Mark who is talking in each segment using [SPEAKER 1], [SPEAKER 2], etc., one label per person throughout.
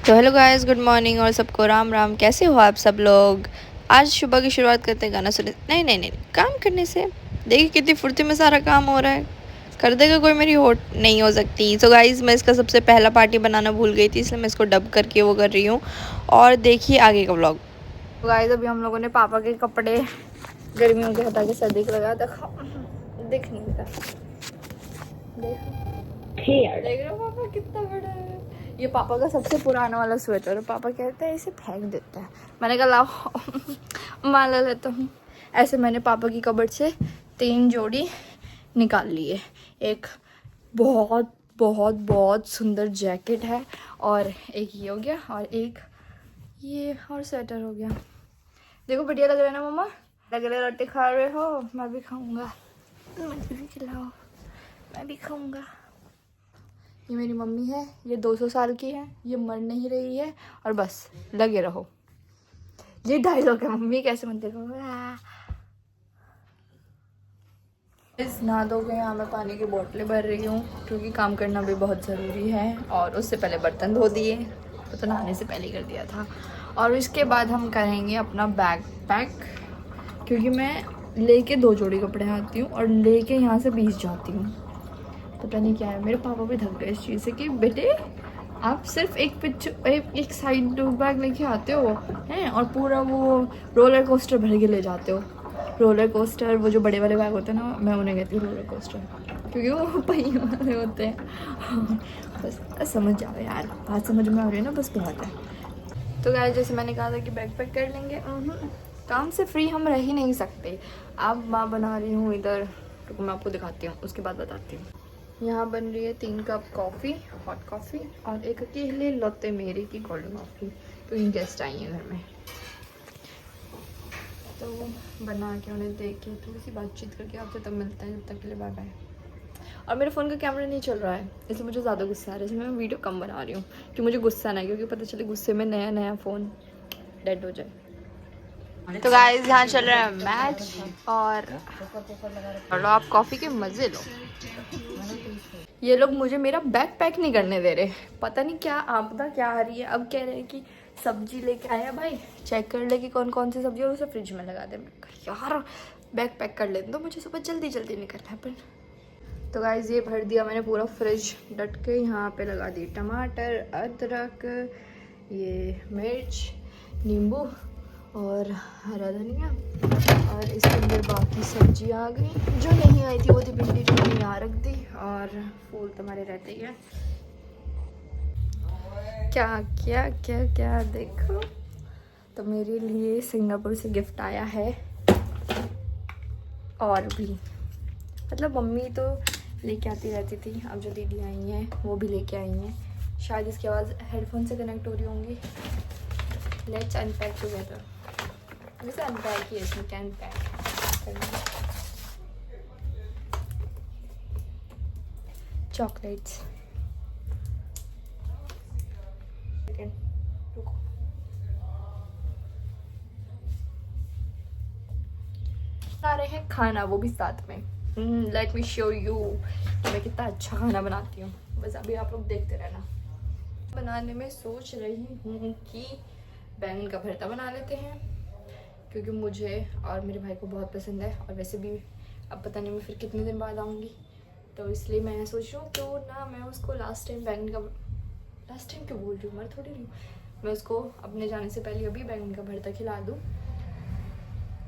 [SPEAKER 1] तो hello guys, good morning और सबको राम राम। कैसे हो आप सब लोग। आज सुबह की शुरुआत करते हैं गाना सुने, नहीं नहीं नहीं काम करने से। देखिए कितनी फुर्ती में सारा काम हो रहा है। कर देगा कोई, मेरी होट नहीं हो सकती। सो गाइस, मैं इसका सबसे पहला पार्टी बनाना भूल गई थी, इसलिए मैं इसको डब करके वो कर रही हूँ। और देखिए आगे का व्लॉग। तो गाइस, अभी हम लोगों ने पापा के कपड़े गर्मियों के हटा के सर्दी के लगा देखा। दिख नहीं रहा, देख रहे हो पापा कितना बड़ा है। ये पापा का सबसे पुराना वाला स्वेटर है। पापा कहते हैं इसे फेंक देता है। मैंने कहा लाओ माला लेता हूँ। ऐसे मैंने पापा की कबर्ड से 3 जोड़ी निकाल लिए। एक बहुत बहुत बहुत सुंदर जैकेट है, और एक ये हो गया, और एक ये और स्वेटर हो गया। देखो बढ़िया लग रहा है ना मम्मा। लग रहा है रोटी खा रहे हो, मैं भी खाऊंगा। मुझे भी खिलाओ, मैं भी खाऊंगा। ये मेरी मम्मी है, ये 200 साल की है, ये मर नहीं रही है, और बस लगे रहो। ये डायलॉग है मम्मी कैसे बनते हो। इस नहा धो के यहाँ मैं पानी की बोतलें भर रही हूँ, क्योंकि काम करना भी बहुत ज़रूरी है। और उससे पहले बर्तन धो दिए, तो नहाने से पहले कर दिया था। और इसके बाद हम करेंगे अपना बैग पैक, क्योंकि मैं लेके 2 जोड़ी कपड़े आती हूँ और लेके यहाँ से 20 जाती हूँ। पता नहीं क्या है, मेरे पापा भी थक गए इस चीज़ से कि बेटे आप सिर्फ एक साइड बैग लेके आते हो हैं, और पूरा वो रोलर कोस्टर भर के ले जाते हो। रोलर कोस्टर, वो जो बड़े वाले बैग होते हैं ना, मैं उन्हें कहती हूँ रोलर कोस्टर, क्योंकि वो पहिए वाले होते हैं। बस समझ जाओ यार, बात समझ में आ रही है ना, बस बहुत है। तो गाइस, जैसे मैंने कहा था कि बैग पैक कर लेंगे, काम से फ्री हम रह ही नहीं सकते। अब माँ बना रही हूँ इधर, तो मैं आपको दिखाती हूँ, उसके बाद बताती हूँ। यहाँ बन रही है 3 कप कॉफ़ी, हॉट कॉफ़ी, और एक अकेले लौते मेरे की कोल्ड कॉफ़ी, क्योंकि गेस्ट आई हैं घर में। तो बना के उन्हें देख के थोड़ी सी बातचीत करके आपसे तब मिलता है। जब तक के लिए बाय बाय। और मेरे फ़ोन का कैमरा नहीं चल रहा है, इसलिए मुझे ज़्यादा गुस्सा आ रहा है, इसलिए मैं वीडियो कम बना रही हूँ कि मुझे गुस्सा ना, क्योंकि पता चले गुस्से में नया फ़ोन डेड हो जाए। तो गाइस, यहाँ चल रहा है मैच, और लो आप कॉफ़ी के मज़े लो। ये लोग मुझे मेरा बैग पैक नहीं करने दे रहे, पता नहीं क्या आपदा क्या आ रही है। अब कह रहे हैं कि सब्जी लेके आया भाई, चेक कर ले कि कौन कौन सी सब्जी, और उसे फ्रिज में लगा दे। मैं कहा यार बैग पैक कर लेते, तो मुझे सुबह जल्दी जल्दी निकलना है। पर तो गाइस, ये भर दिया मैंने पूरा फ्रिज डट के। यहाँ पे लगा दी टमाटर, अदरक, ये मिर्च, नींबू और हरा धनिया, और इसके अंदर बाकी सब्जी आ गई। जो नहीं आई थी वो थी भिंडी, जो मैंने यहाँ रख दी। और फूल तो हमारे रहते ही हैं। क्या क्या क्या क्या देखो, तो मेरे लिए सिंगापुर से गिफ्ट आया है। और भी मतलब मम्मी तो लेके आती रहती थी, अब जो दीदी आई हैं वो भी लेके आई हैं। शायद इसकी आवाज़ हेडफोन से कनेक्ट हो रही होंगी। Let's unpack together. वैसे अनपैक ही है, इसमें क्या अनपैक करना। चॉकलेट्स, रुको, बना रहे हैं खाना, वो भी साथ में। लेट मी शो यू मैं कितना अच्छा खाना बनाती हूँ। बस अभी आप लोग देखते रहना। बनाने में सोच रही हूँ कि बैंगन का भरता बना लेते हैं, क्योंकि मुझे और मेरे भाई को बहुत पसंद है। और वैसे भी अब पता नहीं मैं फिर कितने दिन बाद आऊँगी, तो इसलिए मैं सोच रही हूँ क्यों ना मैं उसको लास्ट टाइम क्यों बोल रही हूँ, मर थोड़ी रही हूँ। मैं उसको अपने जाने से पहले अभी बैंगन का भरता खिला दूँ,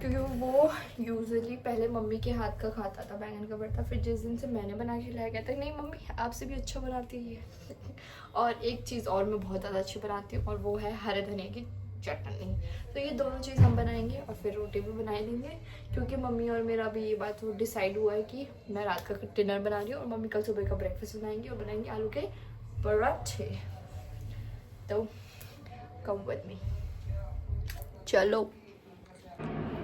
[SPEAKER 1] क्योंकि वो यूजुअली पहले मम्मी के हाथ का खाता था बैंगन का भरता। फिर जिस दिन से मैंने बना के खिलाया, कहता है नहीं मम्मी आपसे भी अच्छा बनाती है। और एक चीज़ और मैं बहुत ज़्यादा अच्छी बनाती हूँ, और वो है हरे धनिया की चटनी। तो ये दोनों चीज़ हम बनाएंगे, और फिर रोटी भी बना लेंगे, क्योंकि मम्मी और मेरा भी ये बात डिसाइड हुआ है कि मैं रात का डिनर बना रही हूँ, और मम्मी कल सुबह का ब्रेकफास्ट बनाएंगी, और बनाएंगे आलू के पराठे। तो कम विद मी, चलो।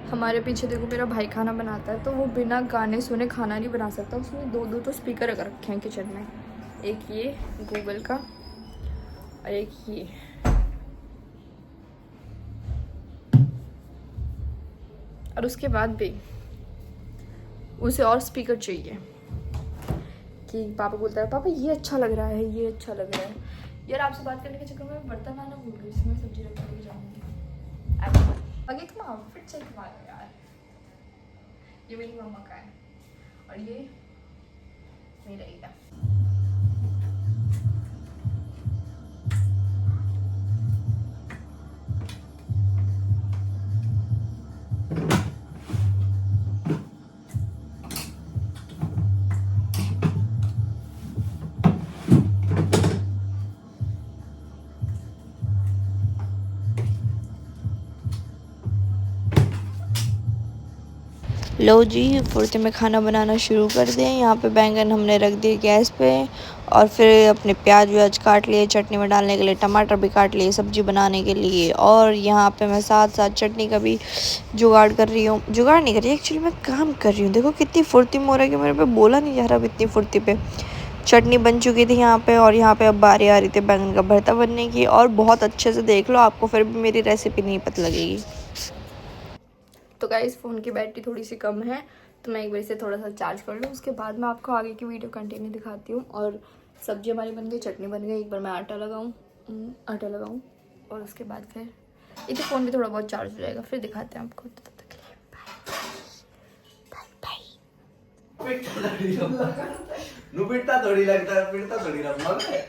[SPEAKER 1] हमारे पीछे देखो मेरा भाई खाना बनाता है, तो वो बिना गाने सुने खाना नहीं बना सकता। उसने 2 तो स्पीकर रख रखे हैं किचन में, एक ये गूगल का और एक ये। और उसके बाद भी उसे और स्पीकर चाहिए कि पापा बोलता है पापा ये अच्छा लग रहा है, ये अच्छा लग रहा है। यार आपसे बात करने के चक्कर में बर्तन लाना भूल गई, इसमें सब्जी रख के जाऊँगी। आगे तुम आउटफिट चेक मारो यार, ये मेरी मम्मा का है और ये मेरा ही है। लो जी, फुर्ती में खाना बनाना शुरू कर दें। यहाँ पे बैंगन हमने रख दिए गैस पे और फिर अपने प्याज व्याज काट लिए, चटनी में डालने के लिए टमाटर भी काट लिए सब्जी बनाने के लिए। और यहाँ पे मैं साथ साथ चटनी का भी जुगाड़ कर रही हूँ, जुगाड़ नहीं कर रही एक्चुअली, मैं काम कर रही हूँ। देखो कितनी फुर्ती में हो रहा है कि मेरे पे बोला नहीं जा रहा अब इतनी फुर्ती पे। चटनी बन चुकी थी यहाँ पे और यहाँ पे अब बारी आ रही थी बैंगन का भरता बनने की। और बहुत अच्छे से देख लो, आपको फिर भी मेरी रेसिपी नहीं पता लगेगी। तो गाइस फ़ोन की बैटरी थोड़ी सी कम है, तो मैं एक बार से थोड़ा सा चार्ज कर लूँ, उसके बाद मैं आपको आगे की वीडियो कंटिन्यू दिखाती हूँ। और सब्जी हमारी बन गई, चटनी बन गई, एक बार मैं आटा लगाऊँ और उसके बाद फिर इसे फ़ोन भी थोड़ा बहुत चार्ज हो जाएगा, फिर दिखाते हैं आपको। तब तक के लिए बाय।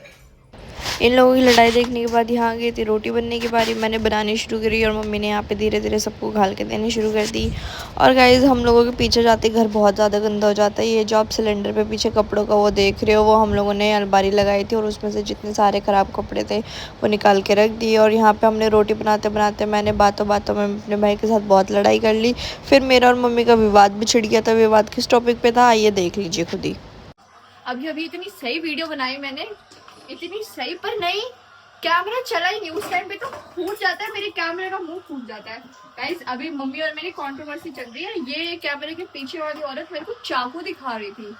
[SPEAKER 1] इन लोगों की लड़ाई देखने के बाद यहाँ गई थी रोटी बनने की बारी। मैंने बनानी शुरू करी और मम्मी ने यहाँ पे धीरे धीरे सबको घाल के देनी शुरू कर दी। और गाइज हम लोगों के पीछे जाते घर बहुत ज़्यादा गंदा हो जाता है। ये जो आप सिलेंडर पे पीछे कपड़ों का वो देख रहे हो, वो हम लोगों ने अलमारी लगाई थी और उसमें से जितने सारे ख़राब कपड़े थे वो निकाल के रख दिए। और यहाँ पर हमने रोटी बनाते बनाते मैंने बातों बातों में अपने भाई के साथ बहुत लड़ाई कर ली। फिर मेरा और मम्मी का विवाद भी छिड़ गया था। विवाद किस टॉपिक पर था आइए देख लीजिए खुद ही। अभी इतनी सही वीडियो बनाई मैंने, इतनी सही, पर नहीं, कैमरा चला ही नहीं उस टाइम पे, तो फूट जाता है, मेरे कैमरे का मुंह फूट जाता है। गाइस अभी मम्मी और मेरी कंट्रोवर्सी चल रही है। ये कैमरे के पीछे वाली औरत मेरे को चाकू दिखा रही थी।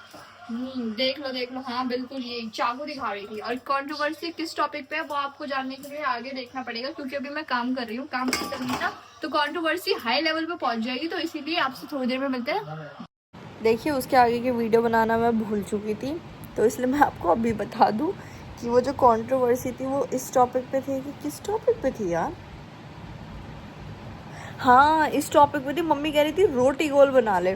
[SPEAKER 1] देख लो, हाँ बिल्कुल यही चाकू दिखा रही थी। और कंट्रोवर्सी किस टॉपिक पे है वो आपको जानने के लिए आगे देखना पड़ेगा, क्योंकि अभी मैं काम कर रही हूँ, काम नहीं करूँगी ना तो कंट्रोवर्सी हाई लेवल पे पहुंच जाएगी। तो इसीलिए आपसे थोड़ी देर में मिलते हैं। देखिए उसके आगे की वीडियो बनाना मैं भूल चुकी थी, तो इसलिए मैं आपको अभी बता दूं कि वो जो कंट्रोवर्सी थी वो इस टॉपिक पे थी कि किस टॉपिक पे थी यार। हाँ इस टॉपिक पे थी। मम्मी कह रही थी रोटी गोल बना ले।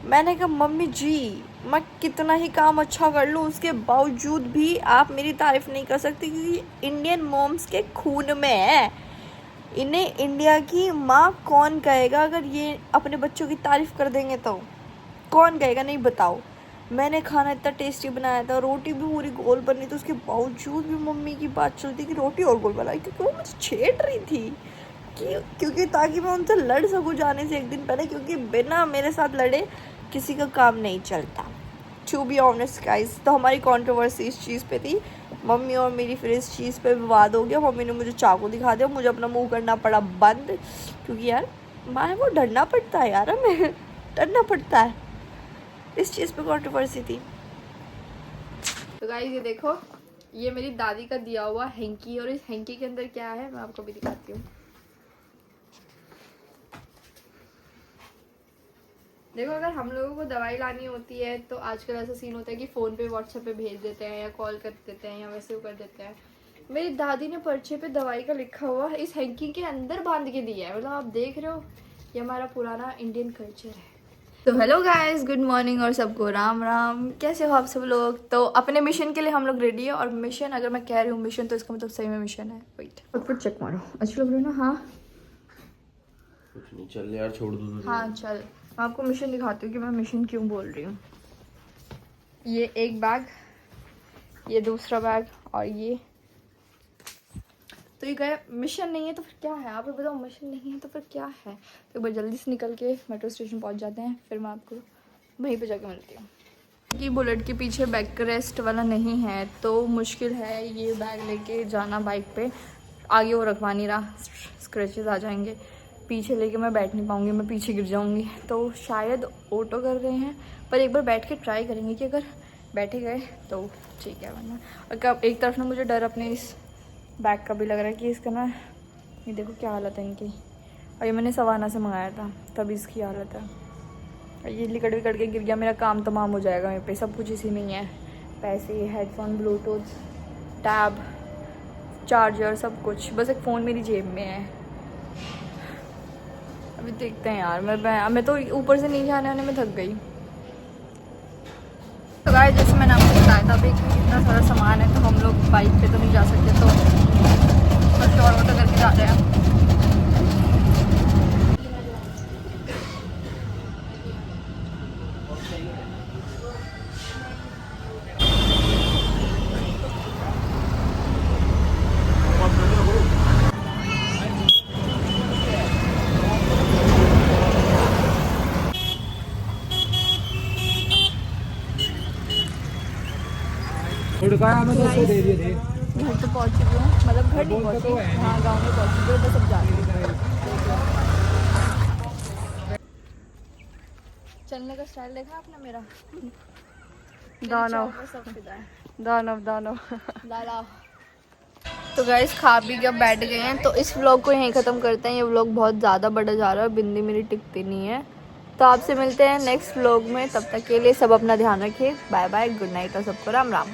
[SPEAKER 1] मैंने कहा मम्मी जी मैं कितना ही काम अच्छा कर लूँ उसके बावजूद भी आप मेरी तारीफ नहीं कर सकती, क्योंकि इंडियन मॉम्स के खून में है। इन्हें इंडिया की माँ कौन कहेगा अगर ये अपने बच्चों की तारीफ कर देंगे तो कौन कहेगा, नहीं बताओ। मैंने खाना इतना टेस्टी बनाया था, रोटी भी पूरी गोल बनी थी, उसके बावजूद भी मम्मी की बात चलती कि रोटी और गोल बनाई, क्योंकि वो मुझे छेड़ रही थी क्योंकि ताकि मैं उनसे लड़ सकूँ जाने से एक दिन पहले, क्योंकि बिना मेरे साथ लड़े किसी का काम नहीं चलता। टू बी ऑनेस्ट गाइस, तो हमारी कंट्रोवर्सी इस चीज़ पे थी। मम्मी और मेरी फिर इस चीज़ पे विवाद हो गया। मम्मी ने मुझे चाकू दिखा दिया, मुझे अपना मुँह करना पड़ा बंद, क्योंकि यार माँ वो डरना पड़ता है यार, हमें डरना पड़ता है। इस चीज़ पे कंट्रोवर्सी थी। तो गाइस ये देखो, ये मेरी दादी का दिया हुआ हैंकी, और इस हैंकी के अंदर क्या है मैं आपको भी दिखाती हूँ। देखो अगर हम लोगों को दवाई लानी होती है तो आजकल ऐसा सीन होता है कि फ़ोन पे व्हाट्सएप पे भेज देते हैं या कॉल कर देते हैं या वैसे वो कर देते हैं। मेरी दादी ने पर्चे पे दवाई का लिखा हुआ इस हैंकी के अंदर बांध के दिया है। मतलब आप देख रहे हो, ये हमारा पुराना इंडियन कल्चर है। तो हेलो गाइस, गुड मॉर्निंग और सबको राम राम। कैसे हो आप सब लोग? तो अपने मिशन के लिए हम लोग रेडी है। और मिशन अगर मैं कह रही हूँ मिशन तो इसका मतलब सही में मिशन है। वेट फटफट चेक मारो, अच्छी लग रही है ना? हाँ
[SPEAKER 2] कुछ नहीं, चल यार छोड़ दो।
[SPEAKER 1] हाँ चल, मैं आपको मिशन दिखाती हूँ कि मैं मिशन क्यों बोल रही हूँ। ये एक बैग, ये दूसरा बैग और ये, तो ये गए। मिशन नहीं है तो फिर क्या है? आप ही बताओ, मिशन नहीं है तो फिर क्या है? तो एक बार जल्दी से निकल के मेट्रो स्टेशन पहुंच जाते हैं, फिर मैं आपको वहीं पे जाके मिलती हूँ। कि बुलेट के पीछे बैक रेस्ट वाला नहीं है तो मुश्किल है ये बैग लेके जाना बाइक पे। आगे वो रखवा नहीं रहा, स्क्रैचेस आ जाएंगे। पीछे लेके मैं बैठ नहीं पाऊँगी, मैं पीछे गिर जाऊँगी। तो शायद ऑटो कर रहे हैं, पर एक बार बैठ के ट्राई करेंगे कि अगर बैठे गए तो ठीक है, वरना और एक तरफ ना मुझे डर अपने इस बैग का भी लग रहा है कि इसका ना, ये देखो क्या हालत है इनकी। और ये मैंने सवाना से मंगाया था, तभी इसकी हालत है। ये लिकड़ विकड़ के गिर गया, मेरा काम तमाम हो जाएगा मेरे पे। सब कुछ इसी में ही है, पैसे, हेडफोन, ब्लूटूथ, टैब, चार्जर, सब कुछ। बस एक फ़ोन मेरी जेब में है। अभी देखते हैं यार। मैं तो ऊपर से नीचे आने में थक गई। तो गाइस जैसे मैंने आपको बताया था, अभी इतना सारा सामान है तो हम लोग बाइक पे तो नहीं जा सकते, तो बस ऑटो करके जा रहे हैं। घर तो पहुंच चुकी हूँ, मतलब घर नहीं पहुंची, हाँ गांव में पहुंच चुकी हूँ, बस अब जा रही हूँ। चलने का स्टाइल देखा आपने मेरा? दानव सब फिदा है। दानव दानव। तो गाइस खा पी के अब बैठ गए हैं, तो इस व्लॉग को यहीं ख़त्म करते हैं। ये व्लॉग बहुत ज़्यादा बड़ा जा रहा है, बिंदी मेरी टिकती नहीं है। तो आपसे मिलते हैं नेक्स्ट व्लॉग में, तब तक के लिए सब अपना ध्यान रखिए। बाय बाय, गुड नाइट और सबको राम राम।